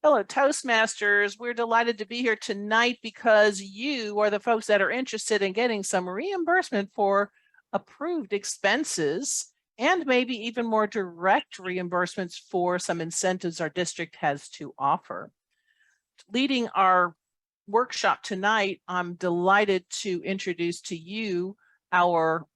Hello, Toastmasters. We're delighted to be here tonight because you are the folks that are interested in getting some reimbursement for approved expenses and maybe even more direct reimbursements for some incentives our district has to offer. Leading our workshop tonight, I'm delighted to introduce to you our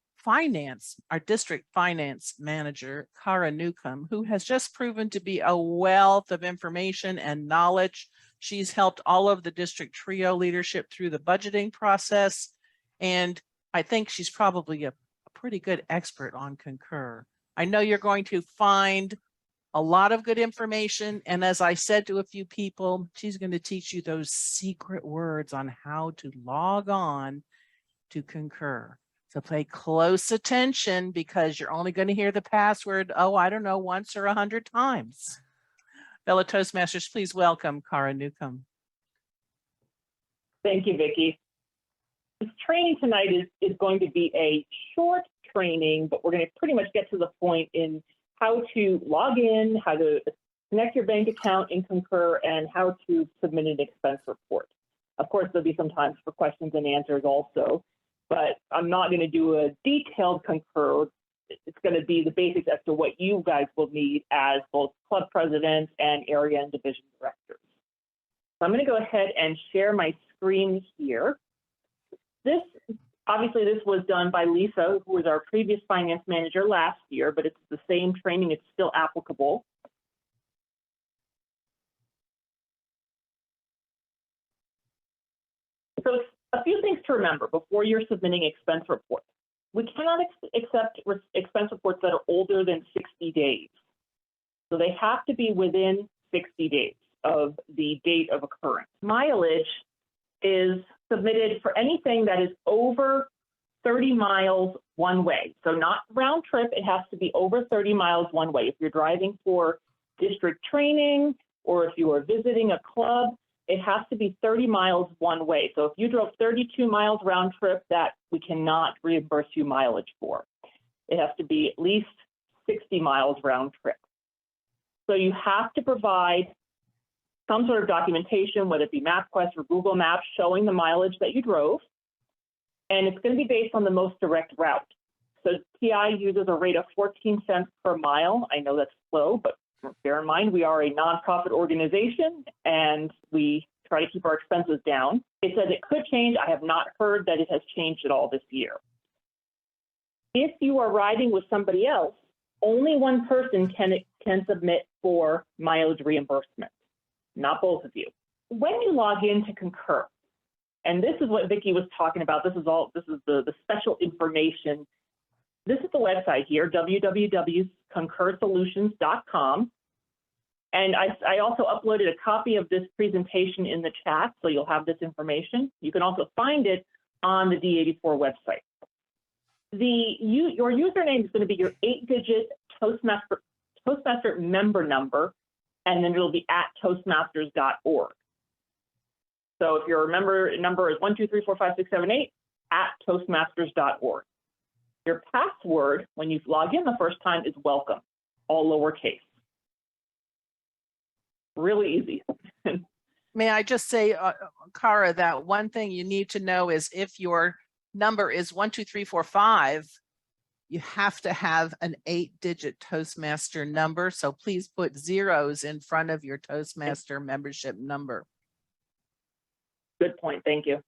district finance manager, Cara Newcomb, who has just proven to be a wealth of information and knowledge. She's helped all of the district trio leadership through the budgeting process. And I think she's probably a pretty good expert on Concur. I know you're going to find a lot of good information. And as I said to a few people, she's going to teach you those secret words on how to log on to Concur. So pay close attention because you're only going to hear the password, I don't know, once or 100 times. Fellow Toastmasters, please welcome Cara Newcomb. Thank you, Vicki. This training tonight is going to be a short training, but we're going to pretty much get to the point in how to log in, how to connect your bank account in Concur, and how to submit an expense report. Of course, there'll be some time for questions and answers also, but I'm not going to do a detailed Concur. It's going to be the basics as to what you guys will need as both club presidents and area and division directors. So I'm going to go ahead and share my screen here. Obviously, this was done by Lisa, who was our previous finance manager last year, but it's the same training. It's still applicable. So a few things to remember before you're submitting expense reports. We cannot accept expense reports that are older than 60 days. So they have to be within 60 days of the date of occurrence. Mileage is submitted for anything that is over 30 miles one way. So not round trip, it has to be over 30 miles one way. If you're driving for district training or if you are visiting a club, it has to be 30 miles one way. So if you drove 32 miles round trip, that we cannot reimburse you mileage for. It has to be at least 60 miles round trip. So you have to provide some sort of documentation, whether it be MapQuest or Google Maps, showing the mileage that you drove. And it's going to be based on the most direct route. So TI uses a rate of 14 cents per mile. I know that's slow, but bear in mind, we are a nonprofit organization and we try to keep our expenses down. It says it could change. I have not heard that it has changed at all this year. If you are riding with somebody else, only one person can submit for mileage reimbursement, not both of you. When you log into Concur, and this is what Vicki was talking about, this is the special information. This is the website here, www.concurrsolutions.com. And I also uploaded a copy of this presentation in the chat, so you'll have this information. You can also find it on the D84 website. Your username is going to be your 8-digit Toastmaster member number, and then it'll be at toastmasters.org. So if your member number is 1234567 at toastmasters.org. Your password when you log in the first time is welcome, all lowercase. Really easy. May I just say, Cara, that one thing you need to know is if your number is 12345, you have to have an 8-digit Toastmaster number. So please put zeros in front of your Toastmaster membership number. Good point. Thank you.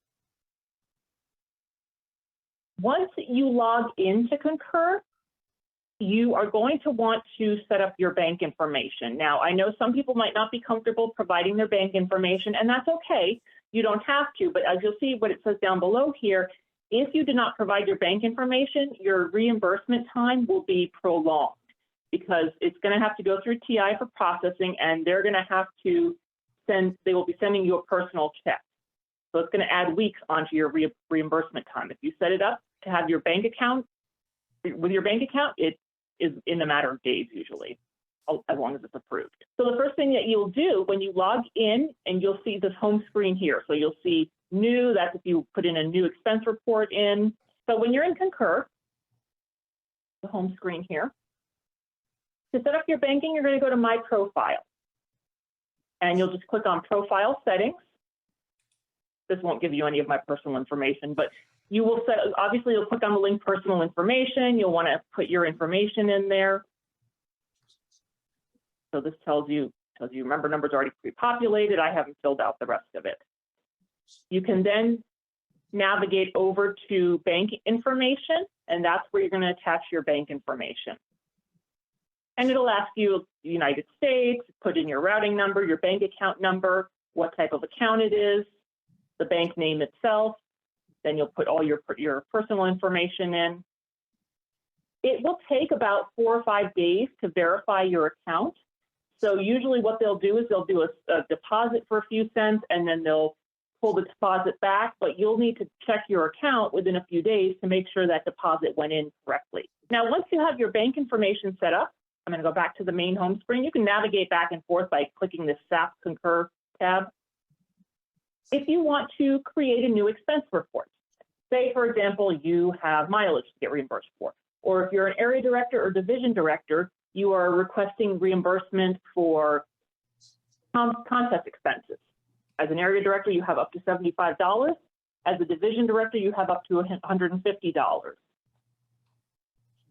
Once you log into Concur, you are going to want to set up your bank information. Now, I know some people might not be comfortable providing their bank information, and that's okay. You don't have to, but as you'll see what it says down below here, if you do not provide your bank information, your reimbursement time will be prolonged because it's going to have to go through TI for processing, and they're going to have to they will be sending you a personal check. So it's going to add weeks onto your reimbursement time. If you set it up to have your bank account, with your bank account, it is in a matter of days usually, as long as it's approved. So the first thing that you'll do when you log in, and you'll see this home screen here. So you'll see new, that's if you put in a new expense report in. So when you're in Concur, the home screen here, to set up your banking, you're going to go to My Profile. and you'll just click on profile settings. This won't give you any of my personal information, but you will set, obviously you'll click on the link personal information. You'll want to put your information in there. So this tells you member number's already pre-populated. I haven't filled out the rest of it. You can then navigate over to bank information, and that's where you're going to attach your bank information. And it'll ask you United States, put in your routing number, your bank account number, what type of account it is, the bank name itself. Then you'll put all your personal information in. It will take about 4 or 5 days to verify your account. So usually what they'll do is they'll do a deposit for a few cents, and then they'll pull the deposit back, but you'll need to check your account within a few days to make sure that deposit went in correctly. Now, once you have your bank information set up, I'm going to go back to the main home screen. You can navigate back and forth by clicking this SAP Concur tab. If you want to create a new expense report, say, for example, you have mileage to get reimbursed for, or if you're an area director or division director, you are requesting reimbursement for contest expenses. As an area director, you have up to $75. As a division director, you have up to $150.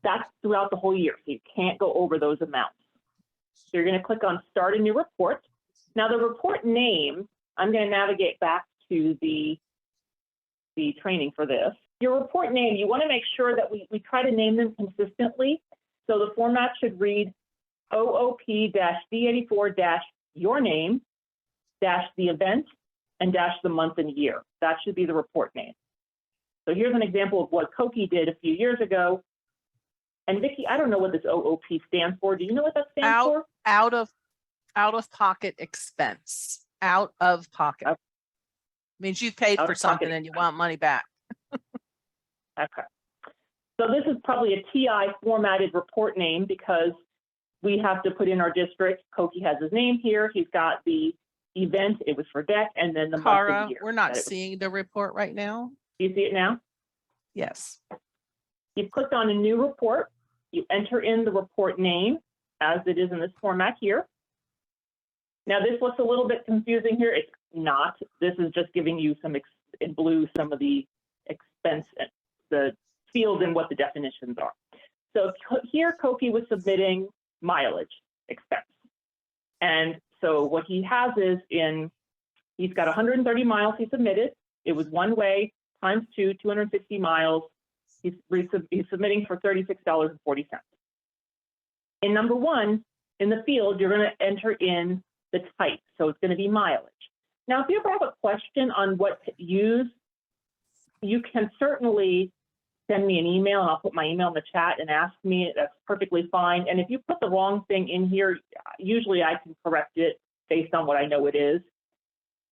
That's throughout the whole year, so you can't go over those amounts. So you're going to click on Start a New Report. Now, the report name, I'm going to navigate back to the training for this. Your report name, you want to make sure that we try to name them consistently. So the format should read OOP-D84- your name, -the event, and -the month and year. That should be the report name. So here's an example of what Koki did a few years ago. And Vicki, I don't know what this OOP stands for. Do you know what that stands for? Out of pocket expense. Out of pocket. Means you paid for something and you want money back. Okay. So this is probably a TI formatted report name because we have to put in our district. Koki has his name here. He's got the event. It was for DEC, and then the month and year. We're not seeing the report right now. Do you see it now? Yes. You've clicked on a new report. You enter in the report name as it is in this format here. Now this looks a little bit confusing here. It's not. This is just giving you some in blue some of the expense, the fields and what the definitions are. So here Koki was submitting mileage expense. And so what he has is he's got 130 miles he submitted. It was one way times 250 miles. He's submitting for $36.40. In number 1, in the field, you're going to enter in the type. So it's going to be mileage. Now, if you ever have a question on what to use, you can certainly send me an email, and I'll put my email in the chat and ask me. That's perfectly fine. And if you put the wrong thing in here, usually I can correct it based on what I know it is.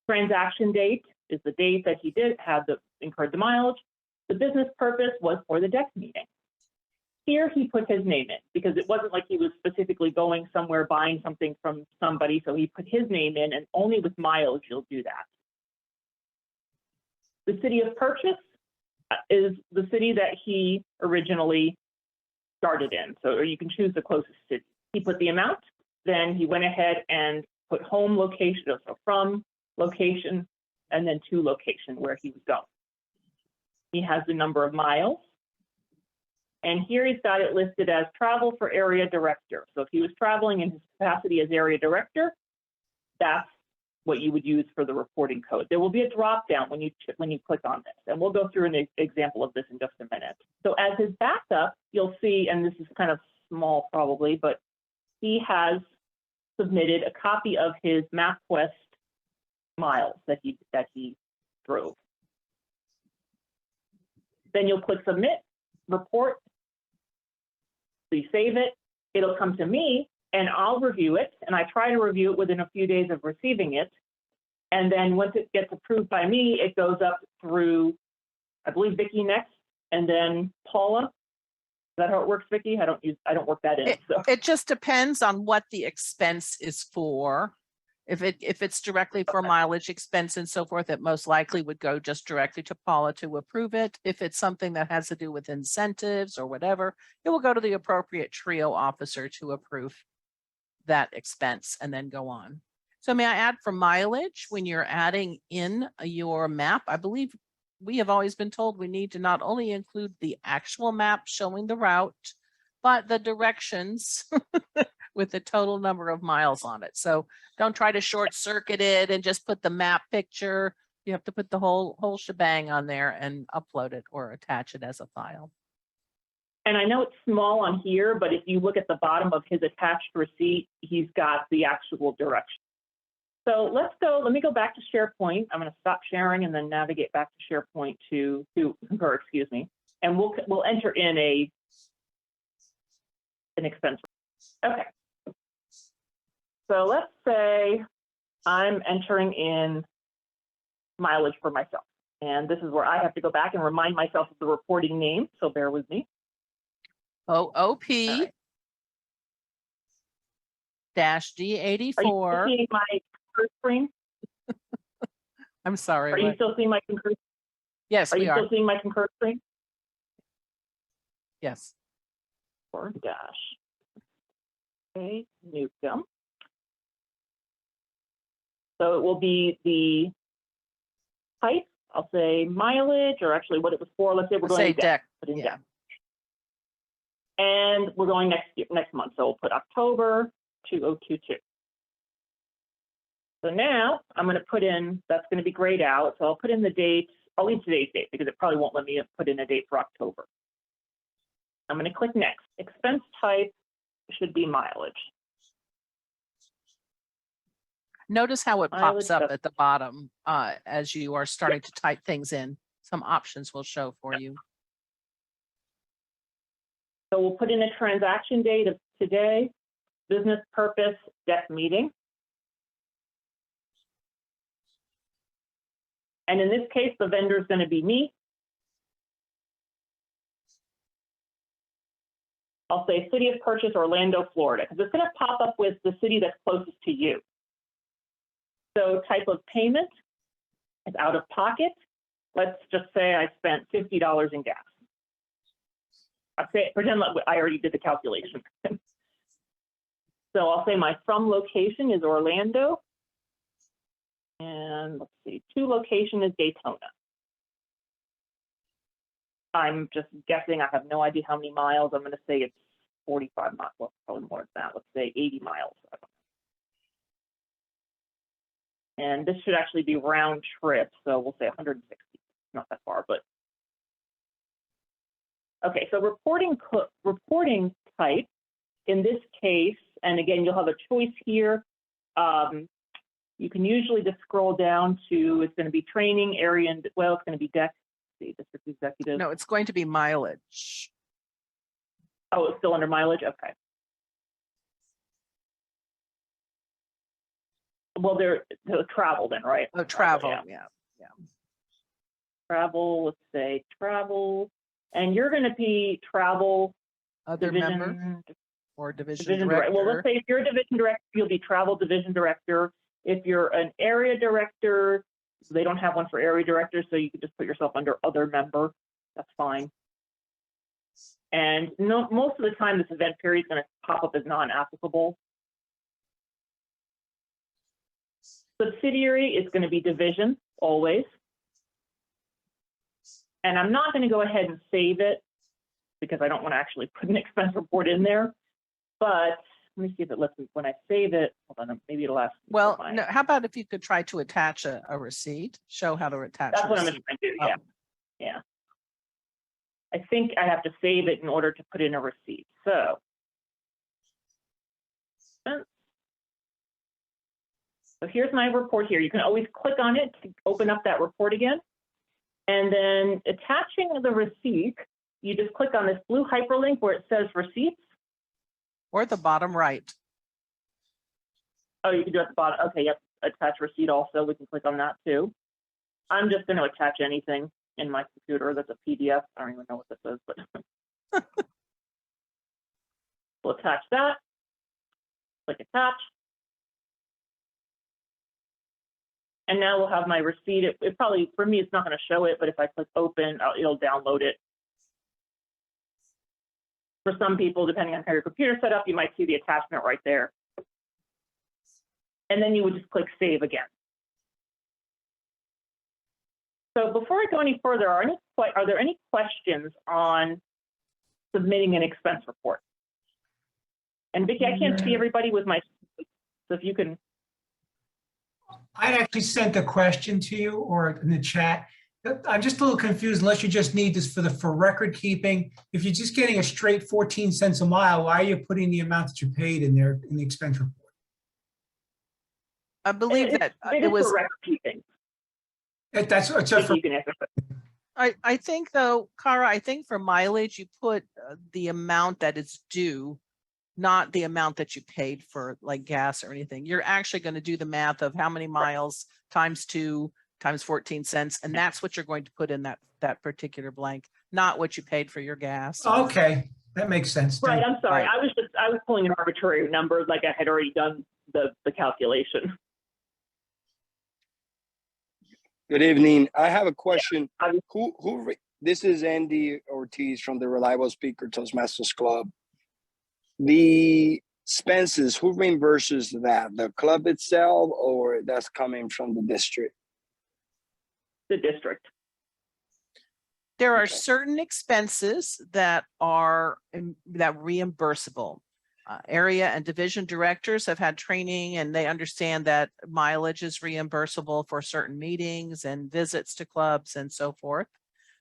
Transaction date is the date that he did have incurred the mileage. The business purpose was for the DEC meeting. Here he put his name in because it wasn't like he was specifically going somewhere buying something from somebody, so he put his name in, and only with mileage you'll do that. The city of purchase is the city that he originally started in, so you can choose the closest city. He put the amount, then he went ahead and put home location, so from location, and then to location where he was going. He has the number of miles. And here he's got it listed as travel for area director. So if he was traveling in his capacity as area director, that's what you would use for the reporting code. There will be a drop down when you click on this, and we'll go through an example of this in just a minute. So as his backup, you'll see, and this is kind of small probably, but he has submitted a copy of his MapQuest miles that he drove. Then you'll click submit, report. So you save it, it'll come to me, and I'll review it, and I try to review it within a few days of receiving it. And then once it gets approved by me, it goes up through, I believe, Vicki next, and then Paula. Is that how it works, Vicki? I don't work that in. So it just depends on what the expense is for. If it's directly for mileage expense and so forth, it most likely would go just directly to Paula to approve it. If it's something that has to do with incentives or whatever, it will go to the appropriate TRIO officer to approve that expense and then go on. So may I add for mileage, when you're adding in your map, I believe we have always been told we need to not only include the actual map showing the route, but the directions with the total number of miles on it. So don't try to short circuit it and just put the map picture. You have to put the whole shebang on there and upload it or attach it as a file. And I know it's small on here, but if you look at the bottom of his attached receipt, he's got the actual direction. So let me go back to SharePoint. I'm going to stop sharing and then navigate back to SharePoint to Concur, excuse me. And we'll enter in an expense. Okay. So let's say I'm entering in mileage for myself. And this is where I have to go back and remind myself of the reporting name. So bear with me. OOP Right. -D84. Are you seeing my Concur screen? I'm sorry. Are you still seeing my Concur? Yes, Are we you are. still seeing my Concur screen? Yes. Or dash. Okay, Newcomb. So it will be the type. I'll say mileage, or actually what it was for. Let's say we're going Say deck. Put in Yeah. deck. And we're going next month. So we'll put October 2022. So now I'm going to put in, that's going to be grayed out. So I'll put in the date. I'll leave today's date because it probably won't let me put in a date for October. I'm going to click next. Expense type should be mileage. Notice how it Mileage, pops up that's- at the bottom as you are starting to type things in. Some options will show for you. So we'll put in a transaction date of today, business purpose, deck meeting. And in this case, the vendor is going to be me. I'll say city of purchase, Orlando, Florida, because it's going to pop up with the city that's closest to you. So type of payment is out of pocket. Let's just say I spent $50 in gas. Pretend like I already did the calculation. So I'll say my from location is Orlando. And let's see, to location is Daytona. I'm just guessing. I have no idea how many miles. I'm going to say it's 45 miles. Well, probably more than that. Let's say 80 miles. And this should actually be round trip. So we'll say 160. Not that far, but. Okay, so reporting type in this case, and again, you'll have a choice here. You can usually just scroll down to, it's going to be training, area, and well, it's going to be deck. See, district executive. No, it's going to be mileage. Oh, it's still under mileage? Okay. Well, they're travel then, right? Oh, travel, yeah. Travel, let's say travel. And you're going to be travel Other division, member or division director. director. Well, let's say if you're a division director, you'll be travel division director. If you're an area director, they don't have one for area director, so you can just put yourself under other member. That's fine. And most of the time, this event period is going to pop up as non-applicable. Subsidiary is going to be division, always. And I'm not going to go ahead and save it because I don't want to actually put an expense report in there. But let me see if it lets me, when I save it, hold on, maybe it'll ask me. Well, no, how about if you could try to attach a receipt, show how to attach That's a what I'm receipt. going to do, yeah. Yeah. I think I have to save it in order to put in a receipt. So here's my report here. You can always click on it to open up that report again. And then attaching the receipt, you just click on this blue hyperlink where it says receipts. Or the bottom right. Oh, you can do it at the bottom. Okay, yep, attach receipt also. We can click on that too. I'm just going to attach anything in my computer that's a PDF. I don't even know what this is, but we'll attach that. Click attach. And now we'll have my receipt. It probably, for me, it's not going to show it, but if I click open, it'll download it. For some people, depending on how your computer's set up, you might see the attachment right there. and then you would just click Save again. So before I go any further, are there any questions on submitting an expense report? And Vicki, I can't see everybody with my, so if you can. I'd actually sent a question to you or in the chat. I'm just a little confused unless you just need this for record keeping. If you're just getting a straight 14 cents a mile, why are you putting the amount that you paid in there in the expense report? I believe that It it is was, for record keeping. That's it's Vicki, you can answer. I think though, Cara, I think for mileage, you put the amount that is due, not the amount that you paid for like gas or anything. You're actually going to do the math of how many miles times 2 times 14 cents. And that's what you're going to put in that particular blank, not what you paid for your gas. Okay, that makes sense. Right, Thank I'm sorry. Right. I was pulling an arbitrary number, like I had already done the calculation. Good evening. I have a question. I'm- This is Andy Ortiz from the Reliable Speaker Toastmasters Club. The expenses, who reimburses that? The club itself, or that's coming from the district? The district. There are Okay. certain expenses that are reimbursable. Area and division directors have had training and they understand that mileage is reimbursable for certain meetings and visits to clubs and so forth.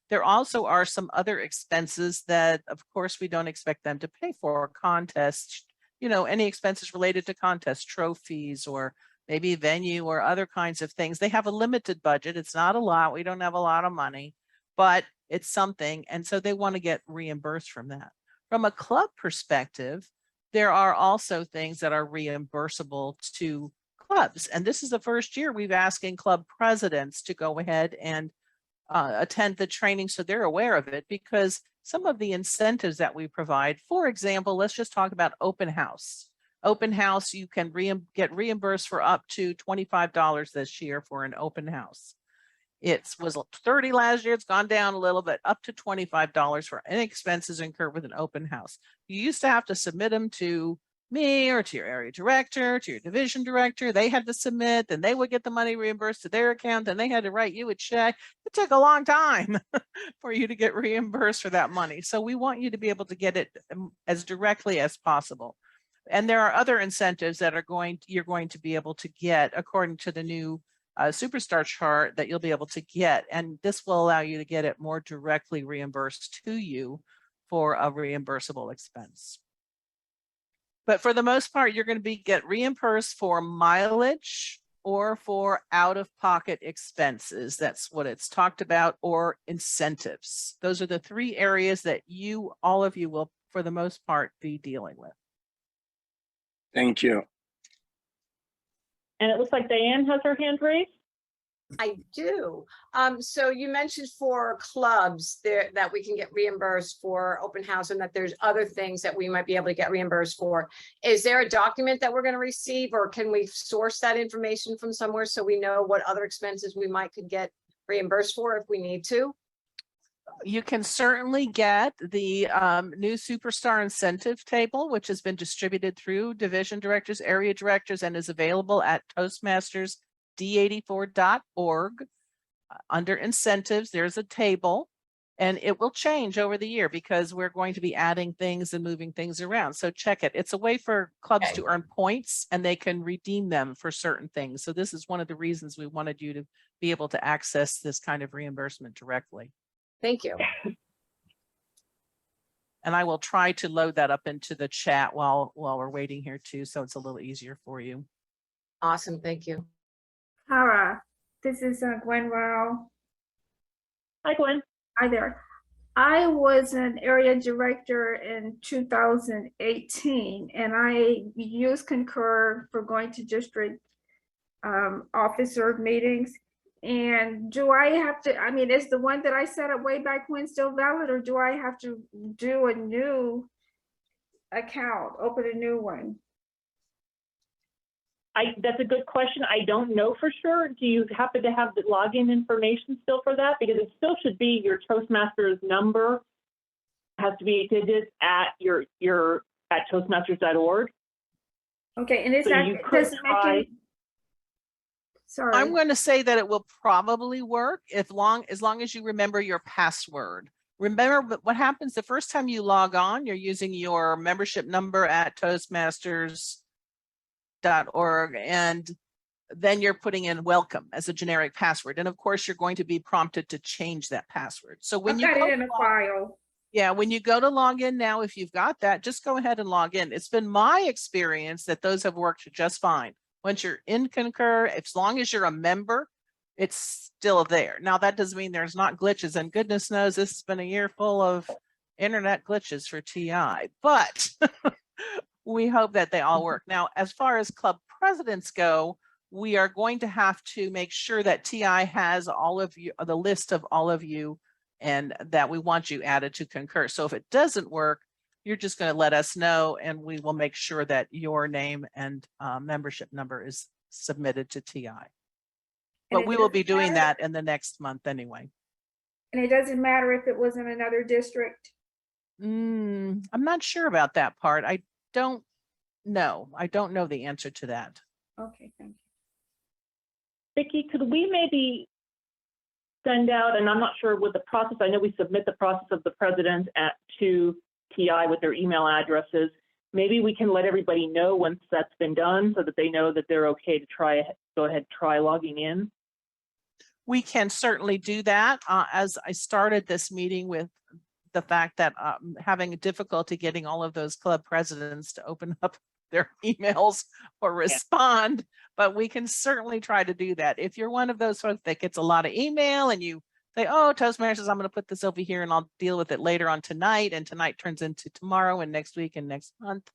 There also are some other expenses that, of course, we don't expect them to pay for. Contests, any expenses related to contests, trophies, or maybe venue or other kinds of things. They have a limited budget. It's not a lot. We don't have a lot of money, but it's something. And so they want to get reimbursed from that. From a club perspective, there are also things that are reimbursable to clubs. And this is the first year we've asking club presidents to go ahead and attend the training so they're aware of it, because some of the incentives that we provide, for example, let's just talk about open house. Open house, you can get reimbursed for up to $25 this year for an open house. It was $30 last year. It's gone down a little bit, up to $25 for any expenses incurred with an open house. You used to have to submit them to me or to your area director, to your division director. They had to submit, then they would get the money reimbursed to their account, then they had to write you a check. It took a long time for you to get reimbursed for that money. So we want you to be able to get it as directly as possible. And there are other incentives that you're going to be able to get according to the new Superstar chart that you'll be able to get. And this will allow you to get it more directly reimbursed to you for a reimbursable expense. But for the most part, you're going to get reimbursed for mileage or for out-of-pocket expenses. That's what it's talked about, or incentives. Those are the 3 areas that all of you will, for the most part, be dealing with. Thank you. And it looks like Diane has her hand raised. I do. So you mentioned for clubs there that we can get reimbursed for open house, and that there's other things that we might be able to get reimbursed for. Is there a document that we're going to receive, or can we source that information from somewhere so we know what other expenses we could get reimbursed for if we need to? You can certainly get the new Superstar incentive table, which has been distributed through division directors, area directors, and is available at toastmastersd84.org. Under incentives, there's a table, and it will change over the year because we're going to be adding things and moving things around. So check it. It's a way for clubs to earn points, and they can redeem them for certain things. So this is one of the reasons we wanted you to be able to access this kind of reimbursement directly. Thank you. And I will try to load that up into the chat while we're waiting here too, so it's a little easier for you. Awesome. Thank you. Cara, this is Gwen Rao. Hi, Gwen. Hi there. I was an area director in 2018, and I used Concur for going to district officer meetings. And do I have to, is the one that I set up way back when still valid, or do I have to do a new account, open a new one? That's a good question. I don't know for sure. Do you happen to have the login information still for that? Because it still should be your Toastmasters number. It has to be digits at at toastmasters.org. Okay, and is So that, you could try. Sorry. I'm going to say that it will probably work as long as you remember your password. Remember what happens the first time you log on, you're using your membership number at toastmasters.org, and then you're putting in welcome as a generic password. And of course, you're going to be prompted to change that password. So when I've you got go it in a file. yeah, when you go to log in now, if you've got that, just go ahead and log in. It's been my experience that those have worked just fine. Once you're in Concur, as long as you're a member, it's still there. Now, that doesn't mean there's not glitches, and goodness knows this has been a year full of internet glitches for TI, but we hope that they all work. Now, as far as club presidents go, we are going to have to make sure that TI has all of you, the list of all of you, and that we want you added to Concur. So if it doesn't work, you're just going to let us know, and we will make sure that your name and membership number is submitted to TI. But we will be doing that in the next month anyway. And it doesn't matter if it was in another district. I'm not sure about that part. I don't know. I don't know the answer to that. Okay, thank you. Vicki, could we maybe send out, and I'm not sure what the process, I know we submit the process of the president to TI with their email addresses. Maybe we can let everybody know once that's been done so that they know that they're okay to go ahead, try logging in. We can certainly do that. As I started this meeting with the fact that having a difficulty getting all of those club presidents to open up their emails or respond, but we can certainly try to do that. If you're one of those folks that gets a lot of email and you say, oh, Toastmasters, I'm going to put this over here and I'll deal with it later on tonight, and tonight turns into tomorrow and next week and next month,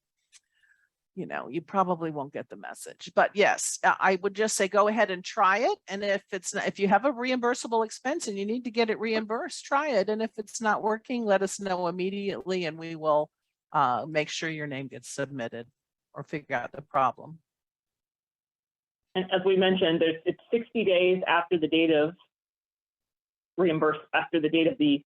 you know, you probably won't get the message. But yes, I would just say go ahead and try it. And if you have a reimbursable expense and you need to get it reimbursed, try it. And if it's not working, let us know immediately and we will make sure your name gets submitted or figure out the problem. And as we mentioned, it's 60 days after the date of after the date of the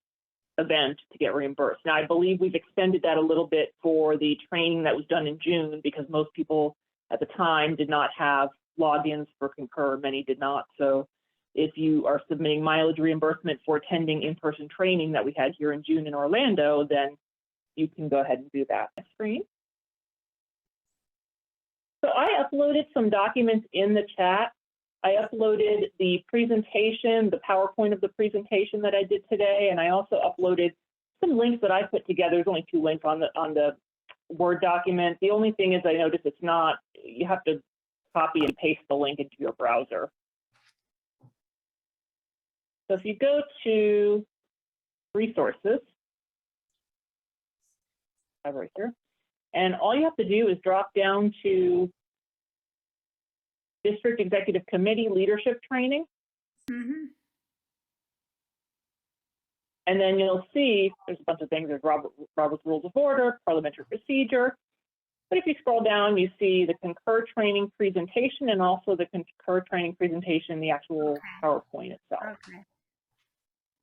event to get reimbursed. Now, I believe we've extended that a little bit for the training that was done in June because most people at the time did not have logins for Concur. Many did not. So if you are submitting mileage reimbursement for attending in-person training that we had here in June in Orlando, then you can go ahead and do that. Next screen. So I uploaded some documents in the chat. I uploaded the presentation, the PowerPoint of the presentation that I did today, and I also uploaded some links that I put together. There's only 2 links on the Word document. The only thing is I noticed it's not, you have to copy and paste the link into your browser. So if you go to resources, right here, and all you have to do is drop down to District Executive Committee Leadership Training. Mm-hmm. And then you'll see there's a bunch of things. There's Robert's Rules of Order, Parliamentary Procedure. But if you scroll down, you see the Concur training presentation and also the Concur training presentation, the actual PowerPoint itself. Okay.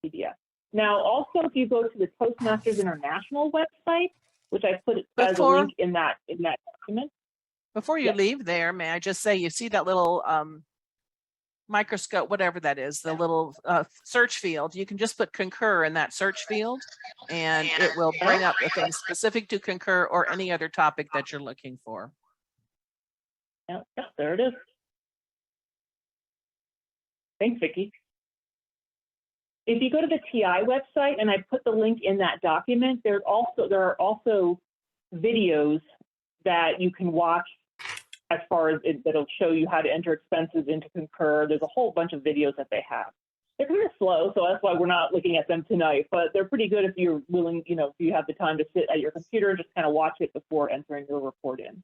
PDF. Now, also, if you go to the Toastmasters International website, which I put as a link in that document. Before you leave there, may I just say, you see that little microscope, whatever that is, the little search field. You can just put Concur in that search field and it will bring up the things specific to Concur or any other topic that you're looking for. Yep, there it is. Thanks, Vicki. If you go to the TI website, and I put the link in that document, there are also videos that you can watch as far as that'll show you how to enter expenses into Concur. There's a whole bunch of videos that they have. They're kind of slow, so that's why we're not looking at them tonight, but they're pretty good if you're willing, if you have the time to sit at your computer and just kind of watch it before entering your report in.